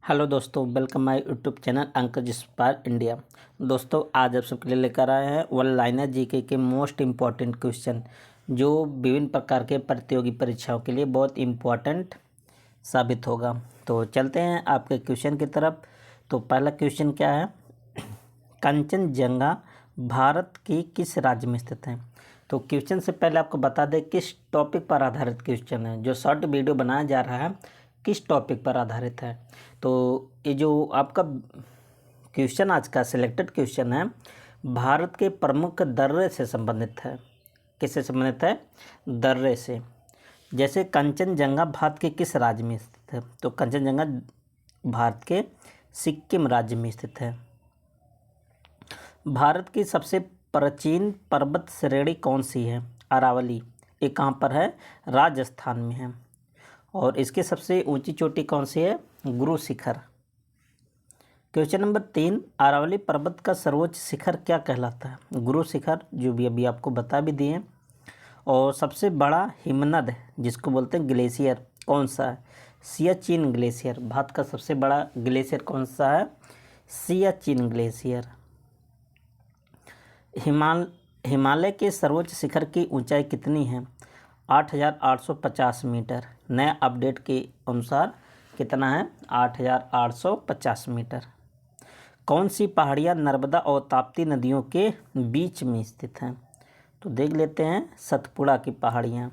Hello दोस्तों, welcome my YouTube channel Ankaj spar India. दोस्तों, आज आप सबके लिए लेकर आए हैं वन लाइनर जीके के मोस्ट इम्पॉर्टेंट क्वेश्चन जो विभिन्न प्रकार के प्रतियोगी परीक्षाओं के लिए बहुत इम्पॉर्टेंट साबित होगा। तो चलते हैं आपके क्वेश्चन की तरफ। तो पहला क्वेश्चन क्या है, कंचनजंगा भारत के किस राज्य में स्थित है। तो क्वेश्चन से पहले आपको बता दें किस टॉपिक पर आधारित क्वेश्चन है। जो शॉर्ट वीडियो बनाया जा रहा है किस टॉपिक पर आधारित है। तो ये जो आपका क्वेश्चन आज का सिलेक्टेड क्वेश्चन है भारत के प्रमुख दर्रे से संबंधित है। किससे संबंधित है? दर्रे से। जैसे कंचनजंगा भारत के किस राज्य में स्थित है। तो कंचनजंगा भारत के सिक्किम राज्य में स्थित है। भारत की सबसे प्राचीन पर्वत श्रेणी कौन सी है? अरावली। ये कहाँ पर है? राजस्थान में है। और इसकी सबसे ऊंची चोटी कौन सी है? गुरु शिखर। क्वेश्चन नंबर 3, अरावली पर्वत का सर्वोच्च शिखर क्या कहलाता है? गुरु शिखर, जो भी अभी आपको बता भी दिए। और सबसे बड़ा हिमनद जिसको बोलते हैं ग्लेशियर कौन सा है? सियाचिन ग्लेशियर। भारत का सबसे बड़ा ग्लेशियर कौन सा है? सियाचिन ग्लेशियर। हिमालय के सर्वोच्च शिखर की ऊंचाई कितनी है? 8,850 मीटर। नए अपडेट के अनुसार कितना है? 8,850 मीटर। कौन सी पहाड़ियाँ नर्मदा और ताप्ती नदियों के बीच में स्थित हैं? तो देख लेते हैं सतपुड़ा की पहाड़ियाँ।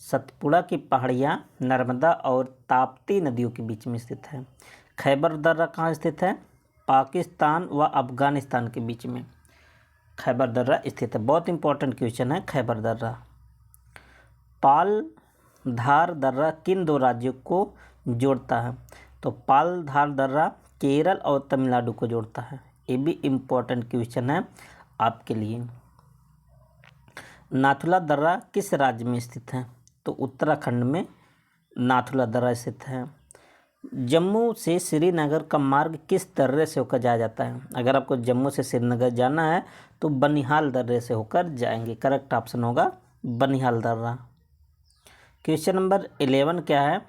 सतपुड़ा की पहाड़ियाँ नर्मदा और ताप्ती नदियों के बीच में स्थित है। खैबर दर्रा कहाँ स्थित है? पाकिस्तान व अफगानिस्तान के बीच में खैबर दर्रा स्थित है। बहुत इंपॉर्टेंट क्वेश्चन है खैबर दर्रा। पाल धार दर्रा किन दो राज्यों को जोड़ता है? तो पाल धार दर्रा केरल और तमिलनाडु को जोड़ता है। ये भी इम्पोर्टेंट क्वेश्चन है आपके लिए। नाथुला दर्रा किस राज्य में स्थित है? तो उत्तराखंड में नाथुला दर्रा स्थित है। जम्मू से श्रीनगर का मार्ग किस दर्रे से होकर जाया जाता है? अगर आपको जम्मू से श्रीनगर जाना है तो बनिहाल दर्रे से होकर जाएंगे। करेक्ट ऑप्शन होगा बनिहाल दर्रा। क्वेश्चन नंबर 11 क्या है,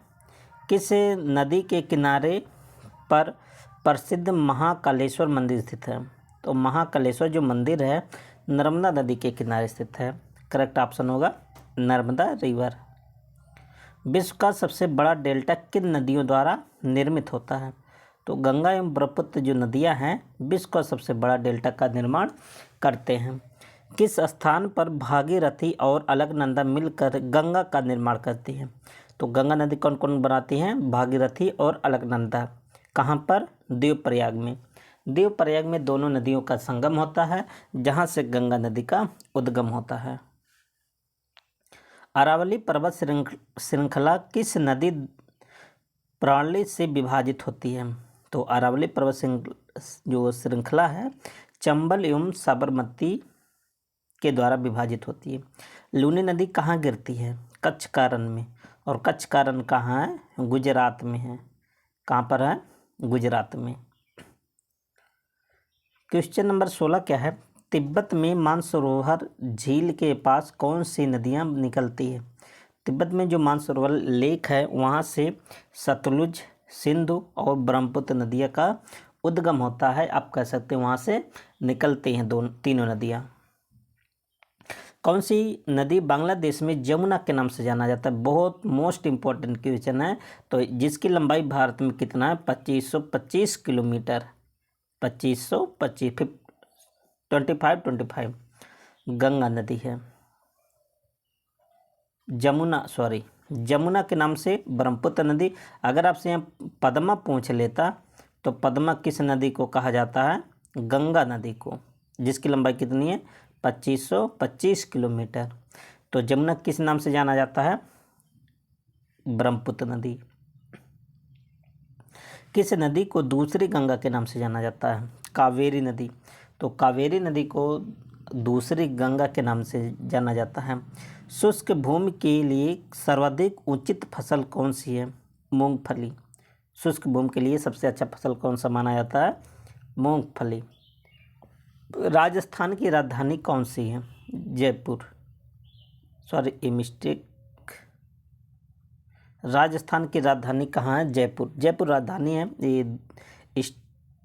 किस नदी के किनारे पर प्रसिद्ध महाकालेश्वर मंदिर स्थित है? तो महाकालेश्वर जो मंदिर है नर्मदा नदी के किनारे स्थित है। करेक्ट ऑप्शन होगा नर्मदा रिवर। विश्व का सबसे बड़ा डेल्टा किन नदियों द्वारा निर्मित होता है? तो गंगा एवं ब्रह्मपुत्र जो नदियां हैं विश्व का सबसे बड़ा डेल्टा का निर्माण करते हैं। किस स्थान पर भागीरथी और अलकनंदा मिलकर गंगा का निर्माण करती हैं? तो गंगा नदी कौन कौन बनाती हैं? भागीरथी और अलकनंदा। कहाँ पर? देवप्रयाग में। देवप्रयाग में दोनों नदियों का संगम होता है जहाँ से गंगा नदी का उद्गम होता है। अरावली पर्वत श्रृंखला किस नदी प्रणाली से विभाजित होती है? तो अरावली पर्वत जो श्रृंखला है चंबल एवं साबरमती के द्वारा विभाजित होती है। लूनी नदी कहाँ गिरती है? कच्छ कारण में। और कच्छ कारण कहाँ है? गुजरात में है। कहाँ पर है? गुजरात में। क्वेश्चन नंबर 16 क्या है, तिब्बत में मानसरोवर झील के पास कौन सी नदियाँ निकलती है? तिब्बत में जो मानसरोवर लेक है वहाँ से सतलुज, सिंधु और ब्रह्मपुत्र नदियाँ का उद्गम होता है। आप कह सकते हैं वहाँ से निकलती हैं तीनों नदियाँ। कौन सी नदी बांग्लादेश में जमुना के नाम से जाना जाता है? बहुत मोस्ट इम्पोर्टेंट क्वेश्चन है। तो जिसकी लंबाई भारत में कितना है? 2525 किलोमीटर। 2525 25 गंगा नदी है। जमुना के नाम से ब्रह्मपुत्र नदी। अगर आपसे यहाँ पद्मा पूछ लेता तो पद्मा किस नदी को कहा जाता है? गंगा नदी को, जिसकी लंबाई कितनी है? 2525 किलोमीटर। तो जमुना किस नाम से जाना जाता है? ब्रह्मपुत्र नदी। किस नदी को दूसरी गंगा के नाम से जाना जाता है? कावेरी नदी। तो कावेरी नदी को दूसरी गंगा के नाम से जाना जाता है। शुष्क भूमि के लिए सर्वाधिक उचित फसल कौन सी है? मूंगफली। शुष्क भूमि के लिए सबसे अच्छा फसल कौन सा माना जाता है? मूंगफली। राजस्थान की राजधानी कौन सी है? जयपुर। ये मिस्टेक। राजस्थान की राजधानी कहाँ है? जयपुर। जयपुर राजधानी है। ये इस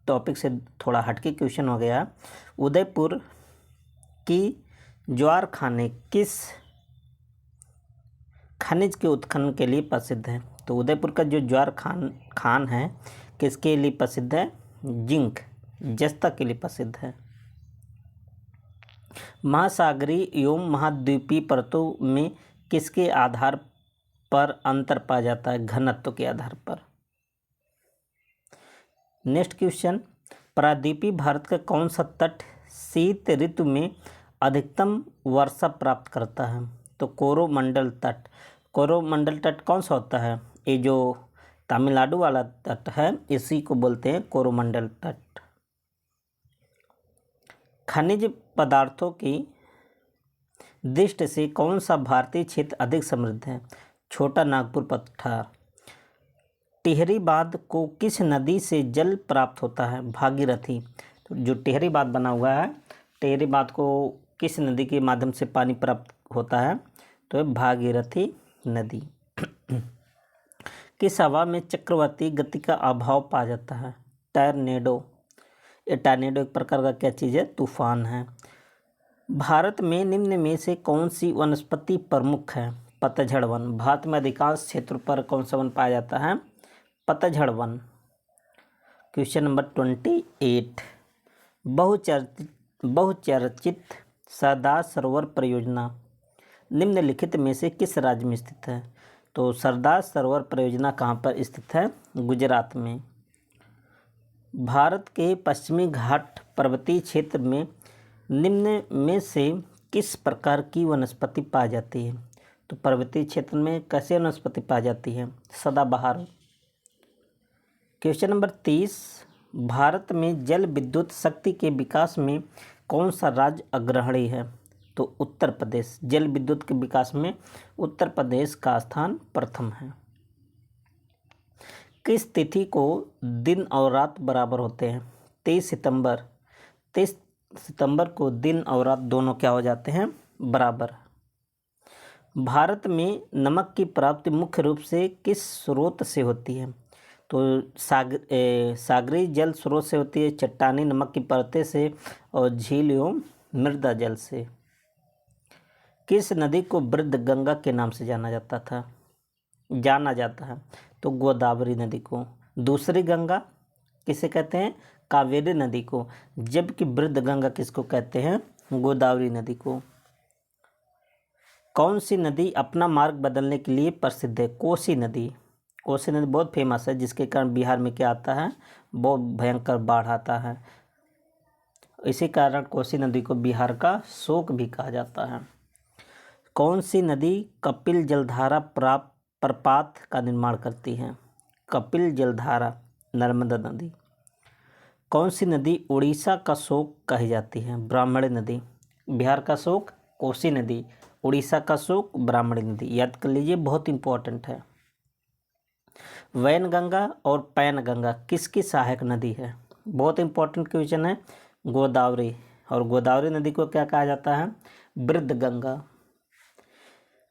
टॉपिक से थोड़ा हटके क्वेश्चन हो गया। उदयपुर की ज्वार खाने किस खनिज के उत्खनन के लिए प्रसिद्ध है? तो उदयपुर का जो ज्वार खान है किसके लिए प्रसिद्ध है? जिंक, जस्ता के लिए प्रसिद्ध है। महासागरीय एवं महाद्वीपीय परतों में किसके आधार पर अंतर पाया जाता है? घनत्व के आधार पर। नेक्स्ट क्वेश्चन, प्रायद्वीपीय भारत का कौन सा तट शीत ऋतु में अधिकतम वर्षा प्राप्त करता है? तो कोरोमंडल तट। कोरोमंडल तट कौन सा होता है? ये जो तमिलनाडु वाला तट है इसी को बोलते हैं कोरोमंडल तट। खनिज पदार्थों की दृष्टि से कौन सा भारतीय क्षेत्र अधिक समृद्ध है? छोटा नागपुर पठार। टिहरी बांध को किस नदी से जल प्राप्त होता है? भागीरथी। तो जो टिहरी बांध बना हुआ है, टिहरी बांध को किस नदी के माध्यम से पानी प्राप्त होता है? तो भागीरथी नदी। किस हवा में चक्रवाती गति का अभाव पाया जाता है? टर्नेडो। ये टर्नेडो एक प्रकार का क्या चीज़ है? तूफान है। भारत में निम्न में से कौन सी वनस्पति प्रमुख है? पतझड़ वन। भारत में अधिकांश क्षेत्रों पर कौन सा वन पाया जाता है? पतझड़ वन। क्वेश्चन नंबर 28, बहुचर्चित सरदार सरोवर परियोजना निम्नलिखित में से किस राज्य में स्थित है? तो सरदार सरोवर परियोजना कहाँ पर स्थित है? गुजरात में। भारत के पश्चिमी घाट पर्वतीय क्षेत्र में निम्न में से किस प्रकार की वनस्पति पाई जाती है? तो पर्वतीय क्षेत्र में कैसे वनस्पति पाई जाती है? सदाबहार। क्वेश्चन नंबर 30, भारत में जल विद्युत शक्ति के विकास में कौन सा राज्य अग्रणी है? तो उत्तर प्रदेश। जल विद्युत के विकास में उत्तर प्रदेश का स्थान प्रथम है। किस तिथि को दिन और रात बराबर होते हैं? 23 सितंबर। 23 सितंबर को दिन और रात दोनों क्या हो जाते हैं? बराबर। भारत में नमक की प्राप्ति मुख्य रूप से किस स्रोत से होती है? तो सागरीय जल स्रोत से होती है, चट्टानी नमक की परतें से और झील एवं मृदा जल से। किस नदी को वृद्ध गंगा के नाम से जाना जाता है? तो गोदावरी नदी को। दूसरी गंगा किसे कहते हैं? कावेरी नदी को। जबकि वृद्ध गंगा किसको कहते हैं? गोदावरी नदी को। कौन सी नदी अपना मार्ग बदलने के लिए प्रसिद्ध है? कोसी नदी। कोसी नदी बहुत फेमस है, जिसके कारण बिहार में क्या आता है? बहुत भयंकर बाढ़ आता है। इसी कारण कोसी नदी को बिहार का शोक भी कहा जाता है। कौन सी नदी कपिल जलधारा प्रपात का निर्माण करती है? कपिल जलधारा नर्मदा नदी। कौन सी नदी उड़ीसा का शोक कही जाती है? ब्राह्मणी नदी। बिहार का शोक कोसी नदी, उड़ीसा का शोक ब्राह्मणी नदी। याद कर लीजिए, बहुत इंपॉर्टेंट है। वैनगंगा और पैनगंगा किसकी सहायक नदी है? बहुत इंपॉर्टेंट क्वेश्चन है। गोदावरी। और गोदावरी नदी को क्या कहा जाता है? वृद्ध गंगा।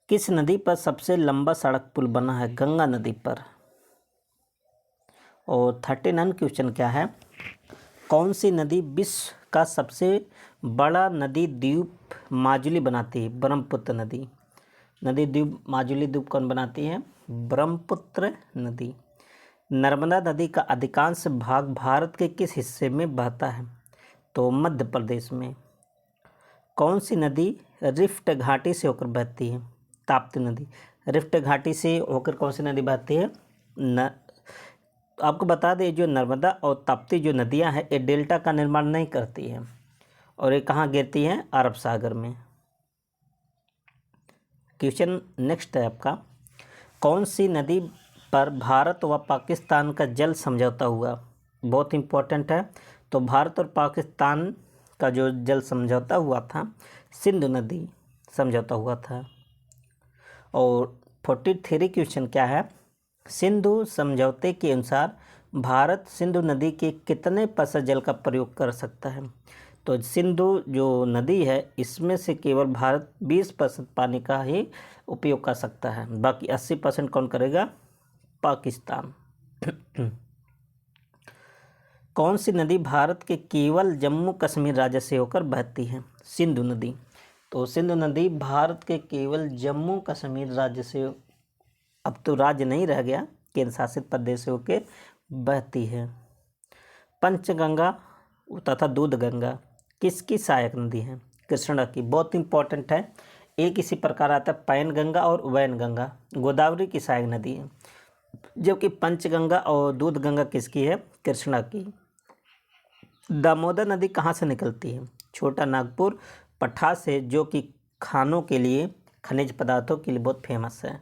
किस नदी पर सबसे लंबा सड़क पुल बना है? गंगा नदी पर। और 39 क्वेश्चन क्या है? कौन सी नदी विश्व का सबसे बड़ा नदी द्वीप माजुली बनाती है? ब्रह्मपुत्र नदी। नदी द्वीप माजुली द्वीप कौन बनाती है? ब्रह्मपुत्र नदी। नर्मदा नदी का अधिकांश भाग भारत के किस हिस्से में बहता है? तो मध्य प्रदेश में। कौन सी नदी रिफ्ट घाटी से होकर बहती है? ताप्ती नदी। रिफ्ट घाटी से होकर कौन सी नदी बहती है? आपको बता दें, जो नर्मदा और ताप्ती जो नदियां हैं ये डेल्टा का निर्माण नहीं करती हैं, और ये कहाँ गिरती हैं? अरब सागर में। क्वेश्चन नेक्स्ट है आपका, कौन सी नदी पर भारत व पाकिस्तान का जल समझौता हुआ? बहुत इंपॉर्टेंट है। तो भारत और पाकिस्तान का जो जल समझौता हुआ था, सिंधु नदी समझौता हुआ था। और 43 क्वेश्चन क्या है? सिंधु समझौते के अनुसार भारत सिंधु नदी के कितने प्रतिशत जल का प्रयोग कर सकता है? तो सिंधु जो नदी है इसमें से केवल भारत 20% पानी का ही उपयोग कर सकता है, बाकी 80% कौन करेगा? पाकिस्तान। कौन सी नदी भारत के केवल जम्मू कश्मीर राज्य से होकर बहती है? सिंधु नदी। तो सिंधु नदी भारत के केवल जम्मू कश्मीर राज्य से, अब तो राज्य नहीं रह गया, केंद्र शासित प्रदेश से होकर बहती है। पंचगंगा तथा दूध गंगा किसकी सहायक नदी है? कृष्णा की। बहुत इंपॉर्टेंट है, एक इसी प्रकार आता है पैन गंगा और वैन गंगा, गोदावरी की सहायक नदी है, जबकि पंचगंगा और दूध गंगा किसकी है? कृष्णा की। दामोदर नदी कहाँ से निकलती है? छोटा नागपुर पठा से, जो कि खानों के लिए, खनिज पदार्थों के लिए बहुत फेमस है।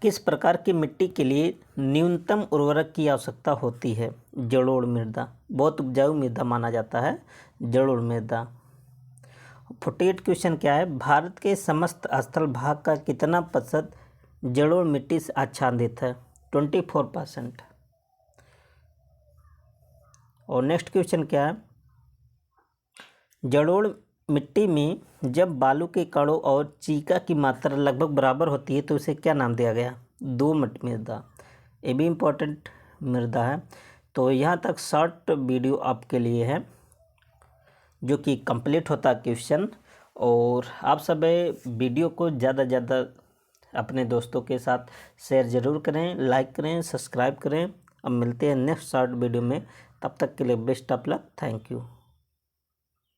किस प्रकार की मिट्टी के लिए न्यूनतम उर्वरक की आवश्यकता होती है? जलोढ़ मृदा। बहुत उपजाऊ मृदा माना जाता है जलोढ़ मृदा। 48 क्वेश्चन क्या है? भारत के समस्त स्थल भाग का कितना प्रतिशत जलोढ़ मिट्टी से आच्छादित है? 24%। और नेक्स्ट क्वेश्चन क्या है? जलोढ़ मिट्टी में जब बालू के कणों और चीका की मात्रा लगभग बराबर होती है तो उसे क्या नाम दिया गया? दोमट मृदा। ये भी इम्पोर्टेंट मृदा है। तो यहाँ तक शॉर्ट वीडियो आपके लिए है, जो कि कंप्लीट होता है क्वेश्चन। और आप सब वीडियो को ज़्यादा ज़्यादा अपने दोस्तों के साथ शेयर ज़रूर करें, लाइक करें, सब्सक्राइब करें। अब मिलते हैं नेक्स्ट शॉर्ट वीडियो में, तब तक के लिए best of luck. Thank you.